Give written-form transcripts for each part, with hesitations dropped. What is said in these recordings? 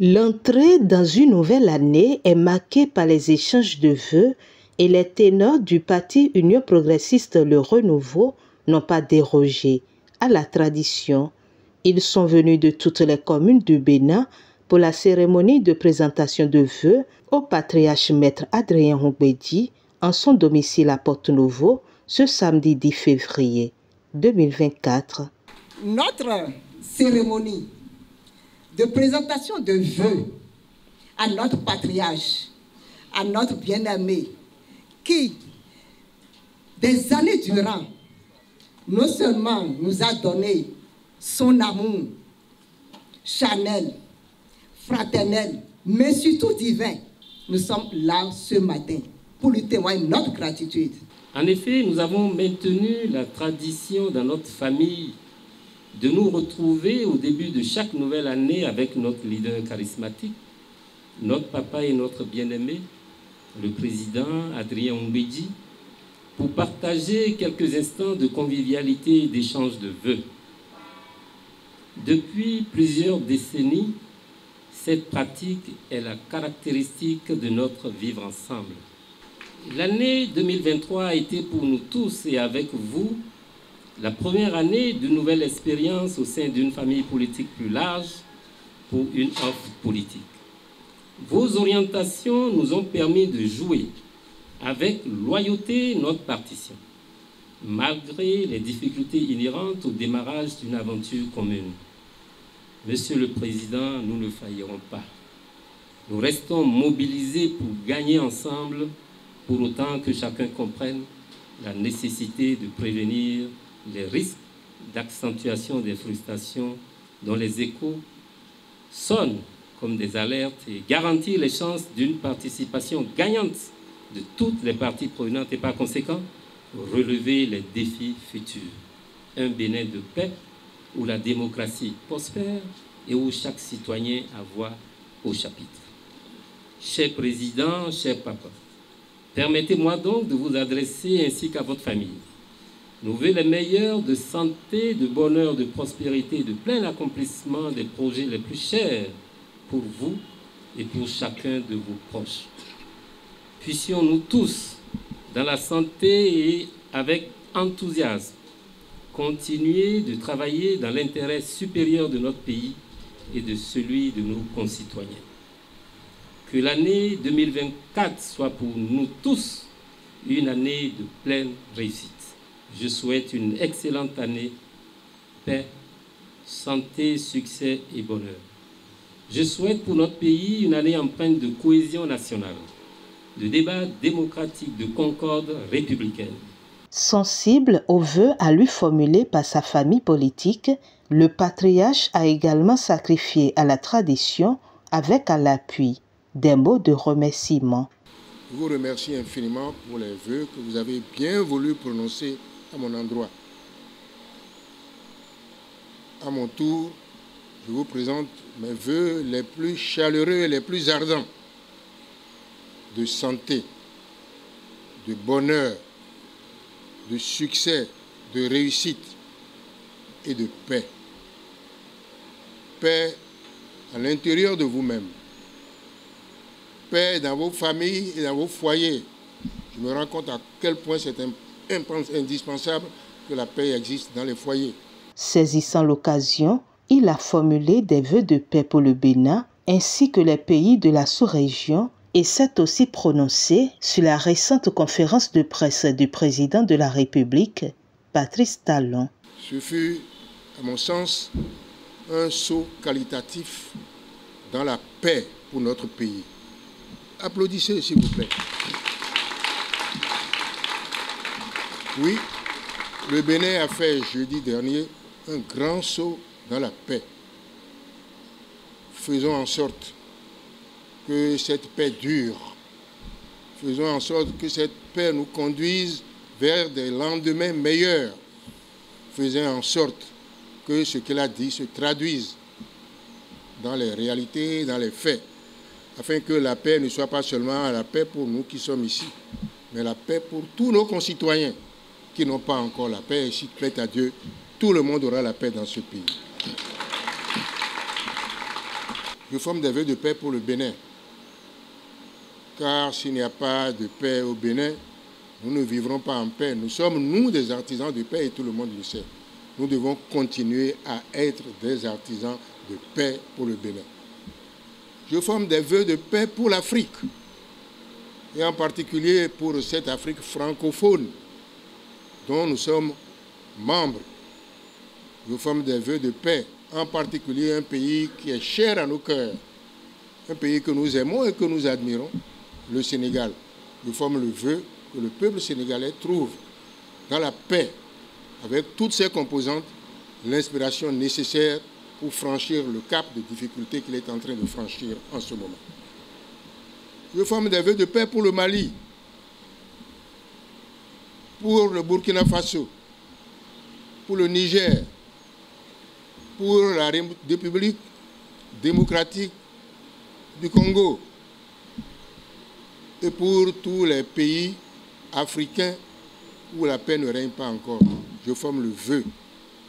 L'entrée dans une nouvelle année est marquée par les échanges de vœux et les ténors du parti Union progressiste Le Renouveau n'ont pas dérogé à la tradition. Ils sont venus de toutes les communes du Bénin pour la cérémonie de présentation de vœux au patriarche maître Adrien Ongbedji en son domicile à Porto-Novo ce samedi 10 février 2024. Notre cérémonie de présentation de vœux à notre patriarche, à notre bien-aimé, qui, des années durant, non seulement nous a donné son amour charnel, fraternel, mais surtout divin. Nous sommes là ce matin pour lui témoigner notre gratitude. En effet, nous avons maintenu la tradition dans notre famille de nous retrouver au début de chaque nouvelle année avec notre leader charismatique, notre papa et notre bien-aimé, le président Adrien Ongbedji, pour partager quelques instants de convivialité et d'échange de vœux. Depuis plusieurs décennies, cette pratique est la caractéristique de notre vivre ensemble. L'année 2023 a été pour nous tous et avec vous la première année d'une nouvelle expérience au sein d'une famille politique plus large pour une offre politique. Vos orientations nous ont permis de jouer avec loyauté notre partition, malgré les difficultés inhérentes au démarrage d'une aventure commune. Monsieur le Président, nous ne faillirons pas. Nous restons mobilisés pour gagner ensemble, pour autant que chacun comprenne la nécessité de prévenir les risques d'accentuation des frustrations dont les échos sonnent comme des alertes et garantir les chances d'une participation gagnante de toutes les parties prenantes et par conséquent relever les défis futurs. Un Bénin de paix où la démocratie prospère et où chaque citoyen a voix au chapitre. Cher Président, cher Papa, permettez-moi donc de vous adresser ainsi qu'à votre famille nos vœux les meilleurs de santé, de bonheur, de prospérité, de plein accomplissement des projets les plus chers pour vous et pour chacun de vos proches. Puissions-nous tous, dans la santé et avec enthousiasme, continuer de travailler dans l'intérêt supérieur de notre pays et de celui de nos concitoyens. Que l'année 2024 soit pour nous tous une année de pleine réussite. Je souhaite une excellente année, paix, santé, succès et bonheur. Je souhaite pour notre pays une année empreinte de cohésion nationale, de débat démocratique, de concorde républicaine. Sensible aux vœux à lui formulés par sa famille politique, le patriarche a également sacrifié à la tradition avec à l'appui des mots de remerciement. Je vous remercie infiniment pour les vœux que vous avez bien voulu prononcer à mon endroit. À mon tour, je vous présente mes vœux les plus chaleureux et les plus ardents de santé, de bonheur, de succès, de réussite et de paix. Paix à l'intérieur de vous-même. Paix dans vos familles et dans vos foyers. Je me rends compte à quel point c'est indispensable que la paix existe dans les foyers. Saisissant l'occasion, il a formulé des vœux de paix pour le Bénin ainsi que les pays de la sous-région et s'est aussi prononcé sur la récente conférence de presse du président de la République, Patrice Talon. Ce fut, à mon sens, un saut qualitatif dans la paix pour notre pays. Applaudissez, s'il vous plaît. Oui, le Bénin a fait jeudi dernier un grand saut dans la paix. Faisons en sorte que cette paix dure. Faisons en sorte que cette paix nous conduise vers des lendemains meilleurs. Faisons en sorte que ce qu'elle a dit se traduise dans les réalités, dans les faits, afin que la paix ne soit pas seulement la paix pour nous qui sommes ici, mais la paix pour tous nos concitoyens qui n'ont pas encore la paix. Et s'il plaît à Dieu, tout le monde aura la paix dans ce pays. Je forme des vœux de paix pour le Bénin. Car s'il n'y a pas de paix au Bénin, nous ne vivrons pas en paix. Nous sommes, nous, des artisans de paix et tout le monde le sait. Nous devons continuer à être des artisans de paix pour le Bénin. Je forme des vœux de paix pour l'Afrique, et en particulier pour cette Afrique francophone dont nous sommes membres. Je forme des vœux de paix, en particulier un pays qui est cher à nos cœurs, un pays que nous aimons et que nous admirons, le Sénégal. Je forme le vœu que le peuple sénégalais trouve dans la paix, avec toutes ses composantes, l'inspiration nécessaire pour franchir le cap de difficulté qu'il est en train de franchir en ce moment. Je forme des vœux de paix pour le Mali, pour le Burkina Faso, pour le Niger, pour la République démocratique du Congo et pour tous les pays africains où la paix ne règne pas encore. Je forme le vœu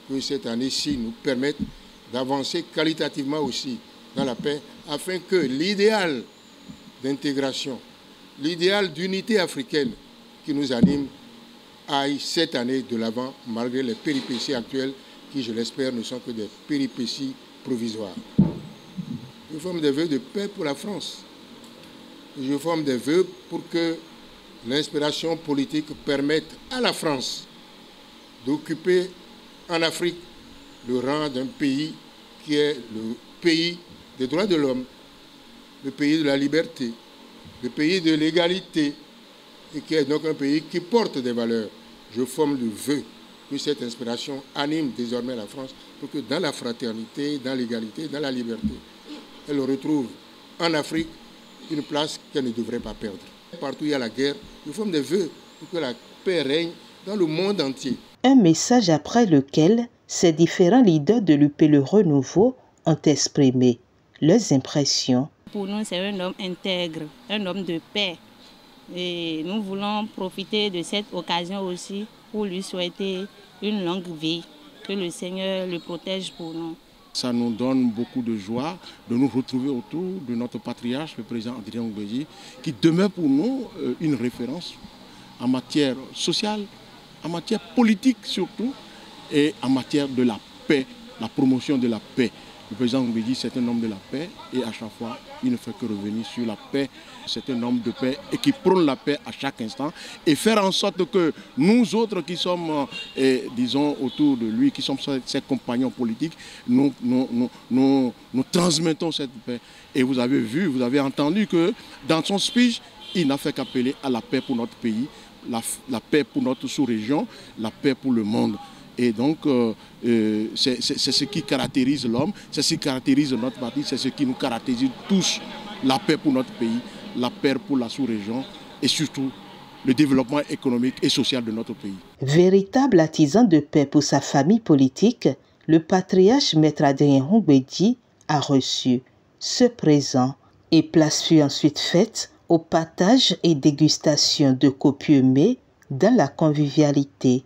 que cette année-ci nous permette d'avancer qualitativement aussi dans la paix, afin que l'idéal d'intégration, l'idéal d'unité africaine qui nous anime aille cette année de l'avant, malgré les péripéties actuelles qui, je l'espère, ne sont que des péripéties provisoires. Je forme des vœux de paix pour la France. Je forme des vœux pour que l'inspiration politique permette à la France d'occuper en Afrique le rang d'un pays qui est le pays des droits de l'homme, le pays de la liberté, le pays de l'égalité, et qui est donc un pays qui porte des valeurs. Je forme le vœu que cette inspiration anime désormais la France pour que dans la fraternité, dans l'égalité, dans la liberté, elle retrouve en Afrique une place qu'elle ne devrait pas perdre. Partout où il y a la guerre, je forme des vœux pour que la paix règne dans le monde entier. Un message après lequel ces différents leaders de l'UP Le Renouveau ont exprimé leurs impressions. Pour nous, c'est un homme intègre, un homme de paix. Et nous voulons profiter de cette occasion aussi pour lui souhaiter une longue vie, que le Seigneur le protège pour nous. Ça nous donne beaucoup de joie de nous retrouver autour de notre patriarche, le président Adrien Goumbéji, qui demeure pour nous une référence en matière sociale, en matière politique surtout, et en matière de la paix, la promotion de la paix. Le président Goumbéji, c'est un homme de la paix et à chaque fois, il ne fait que revenir sur la paix. C'est un homme de paix et qui prône la paix à chaque instant et faire en sorte que nous autres qui sommes, disons, autour de lui, qui sommes ses compagnons politiques, nous transmettons cette paix. Et vous avez vu, vous avez entendu que dans son speech, il n'a fait qu'appeler à la paix pour notre pays, la paix pour notre sous-région, la paix pour le monde. Et donc, c'est ce qui caractérise l'homme, c'est ce qui caractérise notre parti, c'est ce qui nous caractérise tous. La paix pour notre pays, la paix pour la sous-région et surtout le développement économique et social de notre pays. Véritable artisan de paix pour sa famille politique, le patriarche Maître Adrien Goumbéji a reçu ce présent et place fut ensuite faite au partage et dégustation de copieux mets dans la convivialité.